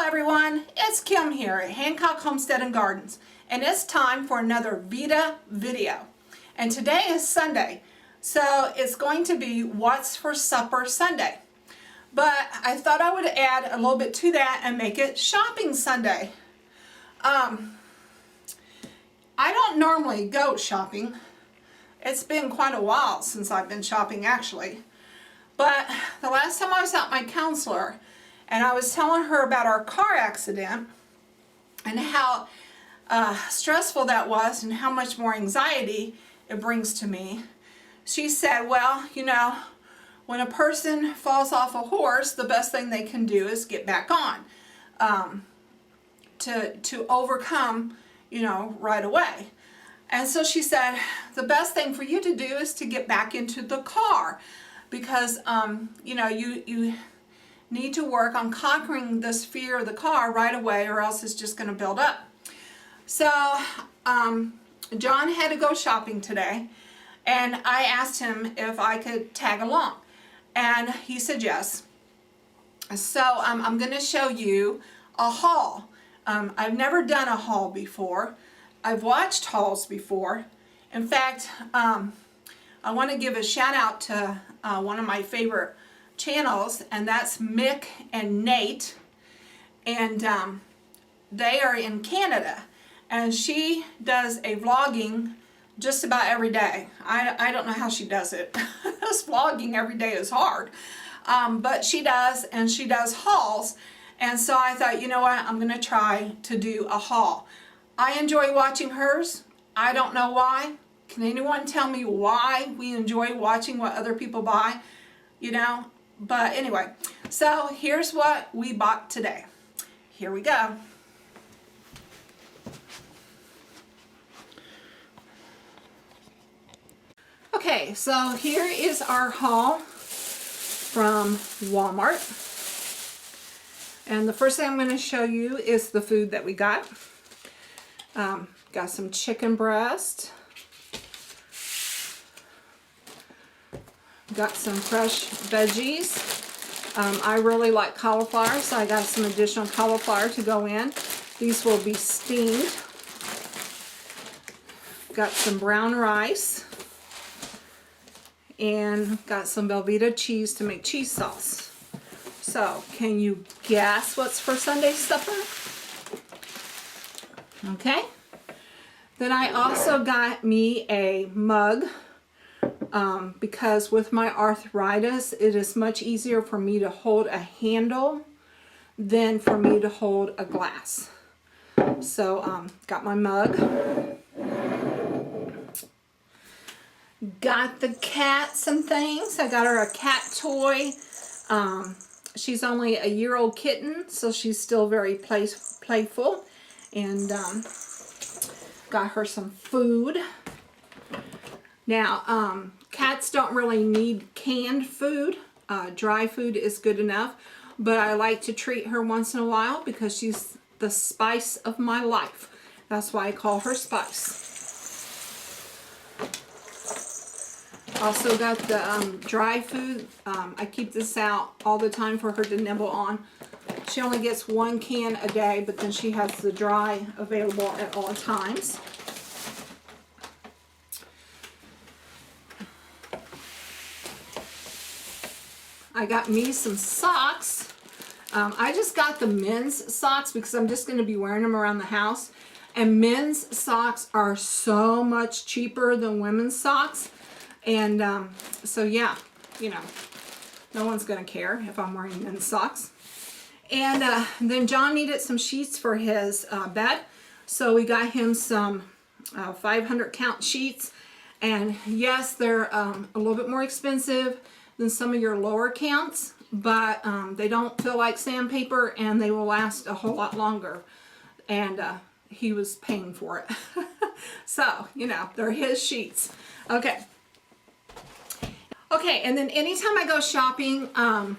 everyone, it's Kim here at Hancock Homesteading Gardens, and it's time for another Vita video. And today is Sunday, so it's going to be What's for Supper Sunday. But I thought I would add a little bit to that and make it Shopping Sunday. I don't normally go shopping. It's been quite a while since I've been shopping actually. But the last time I was at my counselor, and I was telling her about our car accident and how stressful that was and how much more anxiety it brings to me. She said, well, you know, when a person falls off a horse, the best thing they can do is get back on to overcome, you know, right away. And so she said, the best thing for you to do is to get back into the car because, you know, you need to work on conquering this fear of the car right away or else it's just going to build up. So John had to go shopping today and I asked him if I could tag along and he said yes. So I'm going to show you a haul. I've never done a haul before. I've watched hauls before. In fact, I want to give a shout out to one of my favorite channels, and that's Mick and Nate, and they are in Canada, and she does a vlogging just about every day. I don't know how she does it. This vlogging every day is hard, but she does, and she does hauls, and so I thought, you know what, I'm gonna try to do a haul. I enjoy watching hers. I don't know why. Can anyone tell me why we enjoy watching what other people buy? You know? But anyway, so here's what we bought today. Here we go. Okay, so here is our haul from Walmart. And the first thing I'm going to show you is the food that we got. Got some chicken breast. Got some fresh veggies. I really like cauliflower, so I got some additional cauliflower to go in. These will be steamed. Got some brown rice. And got some Velveeta cheese to make cheese sauce. So, can you guess what's for Sunday supper? Okay. Then I also got me a mug. Because with my arthritis, it is much easier for me to hold a handle than for me to hold a glass. So, got my mug. Got the cat some things. I got her a cat toy. She's only a year-old kitten, so she's still very playful. And got her some food. Now, cats don't really need canned food. Dry food is good enough. But I like to treat her once in a while because she's the spice of my life. That's why I call her Spice. Also got the dry food. I keep this out all the time for her to nibble on. She only gets 1 can a day, but then she has the dry available at all times. I got me some socks. I just got the men's socks because I'm just going to be wearing them around the house. And men's socks are so much cheaper than women's socks. And so yeah, you know, no one's going to care if I'm wearing men's socks. And then John needed some sheets for his bed. So we got him some 500 count sheets. And yes, they're a little bit more expensive than some of your lower counts, but they don't feel like sandpaper and they will last a whole lot longer. And he was paying for it. So, you know, they're his sheets. Okay. Okay, and then anytime I go shopping, anytime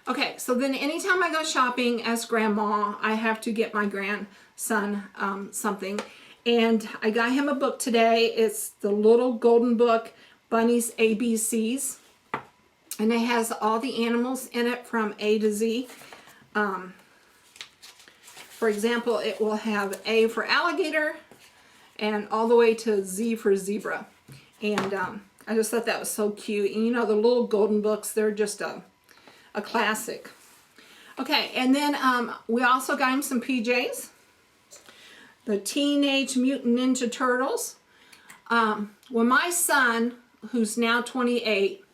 I go shopping as grandma, I have to get my grandson something. And I got him a book today. It's the Little Golden Book, Bunny's ABCs. And it has all the animals in it from A to Z. For example, it will have A for alligator and all the way to Z for zebra. And I just thought that was so cute. And you know, the little golden books, they're just a classic. Okay, and then we also got him some PJs. The Teenage Mutant Ninja Turtles. When my son, who's now 28,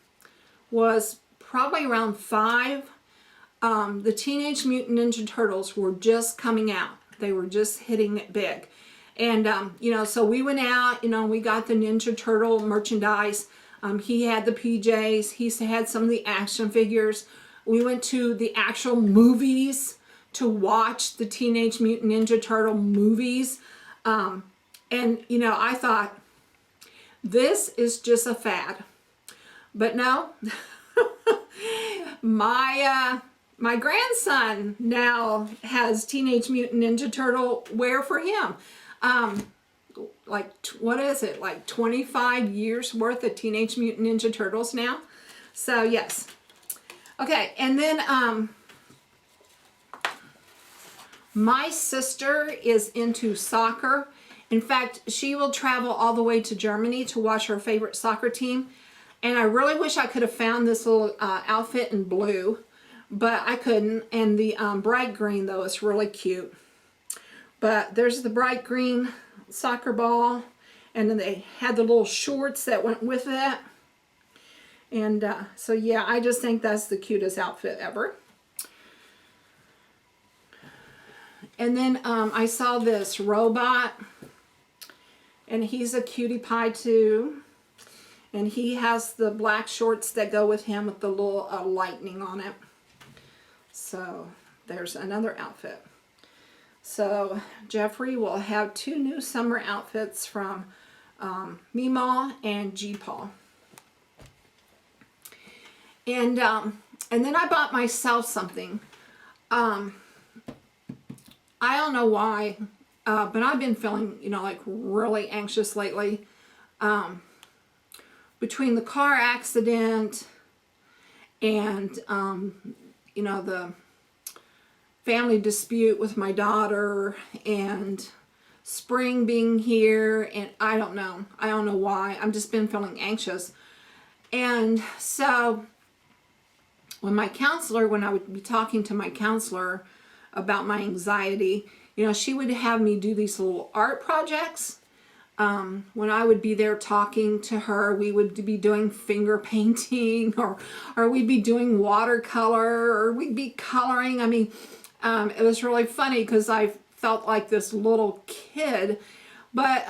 was probably around 5, the Teenage Mutant Ninja Turtles were just coming out. They were just hitting it big. And, you know, so we went out, you know, we got the Ninja Turtle merchandise. He had the PJs. He had some of the action figures. We went to the actual movies to watch the Teenage Mutant Ninja Turtle movies. And, you know, I thought, this is just a fad. But no, my grandson now has Teenage Mutant Ninja Turtle wear for him. Like, what is it? Like 25 years worth of Teenage Mutant Ninja Turtles now. So, yes. Okay, and then my sister is into soccer. In fact, she will travel all the way to Germany to watch her favorite soccer team. And I really wish I could have found this little outfit in blue, but I couldn't. And the bright green, though, is really cute. But there's the bright green soccer ball. And then they had the little shorts that went with it. And so, yeah, I just think that's the cutest outfit ever. And then I saw this robot. And he's a cutie pie, too. And he has the black shorts that go with him with the little lightning on it. So, there's another outfit. So, Jeffrey will have 2 new summer outfits from Meemaw and G-Paw. And then I bought myself something. I don't know why, but I've been feeling, you know, like really anxious lately. Between the car accident and, you know, the family dispute with my daughter and spring being here, and I don't know why. I've just been feeling anxious. And so when I would be talking to my counselor about my anxiety, you know, she would have me do these little art projects. When I would be there talking to her, we would be doing finger painting, or we'd be doing watercolor, or we'd be coloring. I mean, it was really funny because I felt like this little kid. But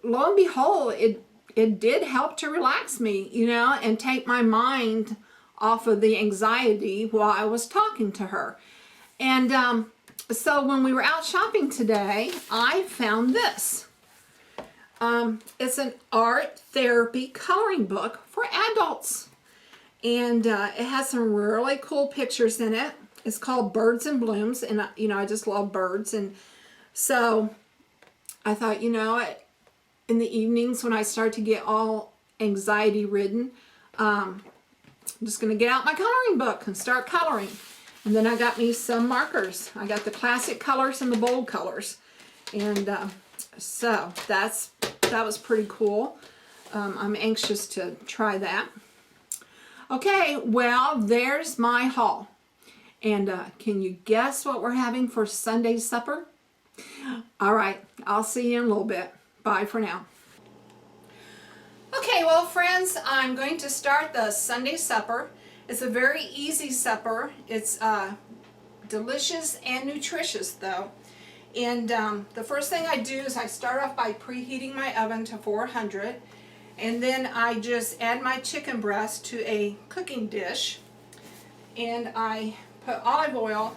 lo and behold, it did help to relax me, you know, and take my mind off of the anxiety while I was talking to her. And so when we were out shopping today, I found this. It's an art therapy coloring book for adults. And it has some really cool pictures in it. It's called Birds and Blooms. And, you know, I just love birds. And so I thought, you know, in the evenings when I start to get all anxiety ridden, I'm just going to get out my coloring book and start coloring. And then I got me some markers. I got the classic colors and the bold colors. And so that was pretty cool. I'm anxious to try that. Okay, well, there's my haul. And can you guess what we're having for Sunday's supper? All right, I'll see you in a little bit. Bye for now. Okay, well, friends, I'm going to start the Sunday supper. It's a very easy supper. It's delicious and nutritious, though. And the first thing I do is I start off by preheating my oven to 400. And then I just add my chicken breast to a cooking dish. And I put olive oil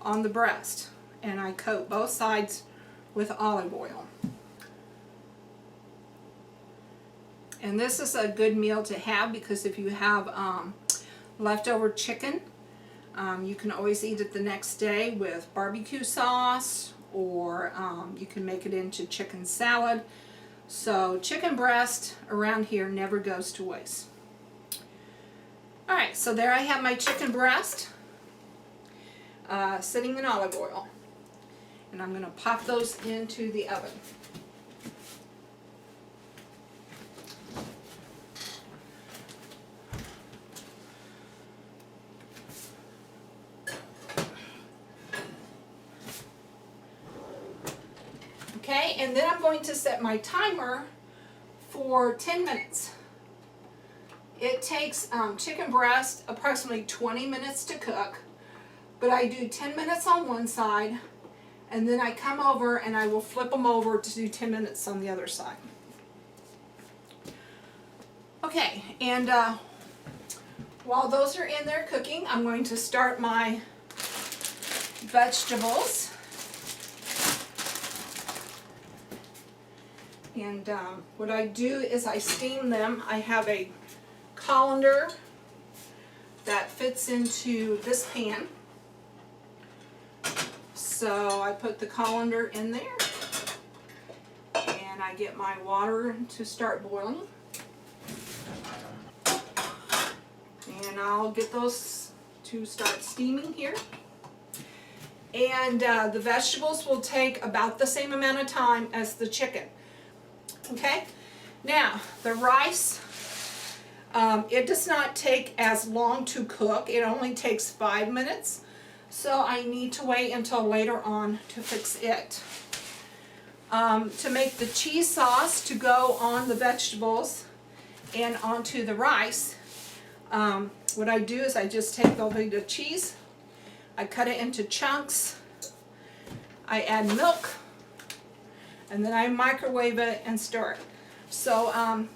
on the breast. And I coat both sides with olive oil. And this is a good meal to have because if you have leftover chicken, you can always eat it the next day with barbecue sauce, or you can make it into chicken salad. So chicken breast around here never goes to waste. Alright, so there I have my chicken breast sitting in olive oil. And I'm going to pop those into the oven. Okay, and then I'm going to set my timer for 10 minutes. It takes chicken breast approximately 20 minutes to cook, but I do 10 minutes on one side, and then I come over and I will flip them over to do 10 minutes on the other side. Okay, and while those are in there cooking, I'm going to start my vegetables. And what I do is I steam them. I have a colander that fits into this pan. So I put the colander in there and I get my water to start boiling. And I'll get those to start steaming here. And the vegetables will take about the same amount of time as the chicken. Okay, now the rice, it does not take as long to cook. It only takes 5 minutes, so I need to wait until later on to fix it. To make the cheese sauce to go on the vegetables and onto the rice, what I do is I just take the bit of cheese, I cut it into chunks, I add milk, and then I microwave it and stir it. So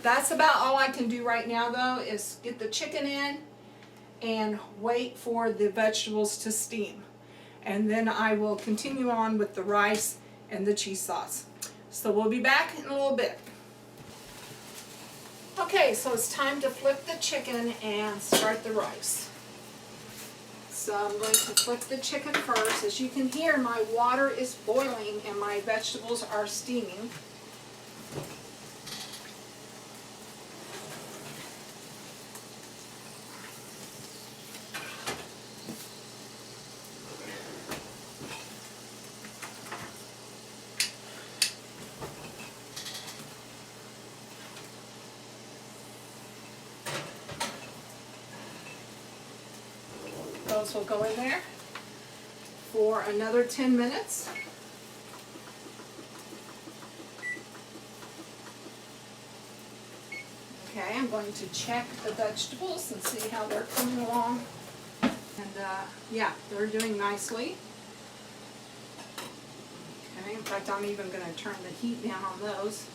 that's about all I can do right now, though, is get the chicken in and wait for the vegetables to steam. And then I will continue on with the rice and the cheese sauce. So we'll be back in a little bit. Okay, so it's time to flip the chicken and start the rice. So I'm going to flip the chicken first. As you can hear, my water is boiling and my vegetables are steaming. Those will go in there for another 10 minutes. Okay, I'm going to check the vegetables and see how they're coming along. And yeah, they're doing nicely. Okay, in fact, I'm even going to turn the heat down on those.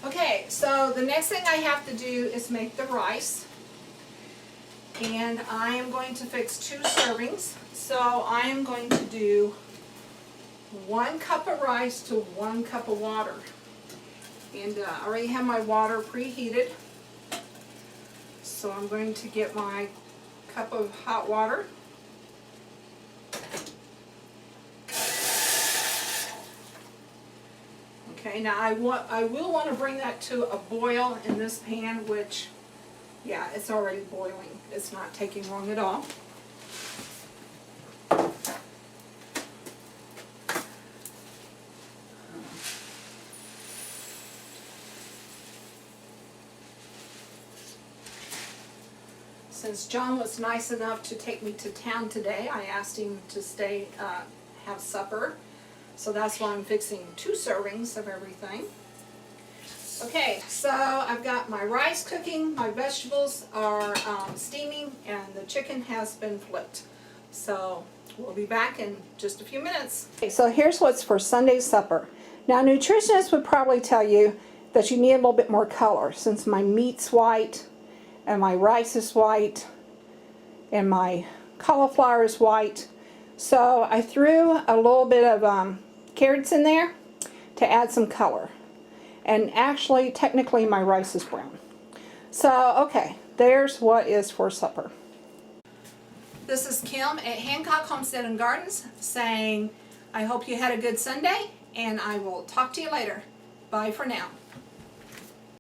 Okay, so the next thing I have to do is make the rice. And I am going to fix 2 servings. So I am going to do 1 cup of rice to 1 cup of water. And I already have my water preheated. So I'm going to get my cup of hot water. Okay, now I will want to bring that to a boil in this pan, which, yeah, it's already boiling. It's not taking long at all. Since John was nice enough to take me to town today, I asked him to stay, have supper. So that's why I'm fixing 2 servings of everything. Okay, so I've got my rice cooking, my vegetables are steaming, and the chicken has been flipped. So we'll be back in just a few minutes. Okay, so here's what's for Sunday's supper. Now, nutritionists would probably tell you that you need a little bit more color, since my meat's white, and my rice is white, and my cauliflower is white. So I threw a little bit of carrots in there to add some color. And actually, technically, my rice is brown. So, okay, there's what is for supper. This is Kim at Hancock Homesteading Gardens saying, I hope you had a good Sunday, and I will talk to you later. Bye for now.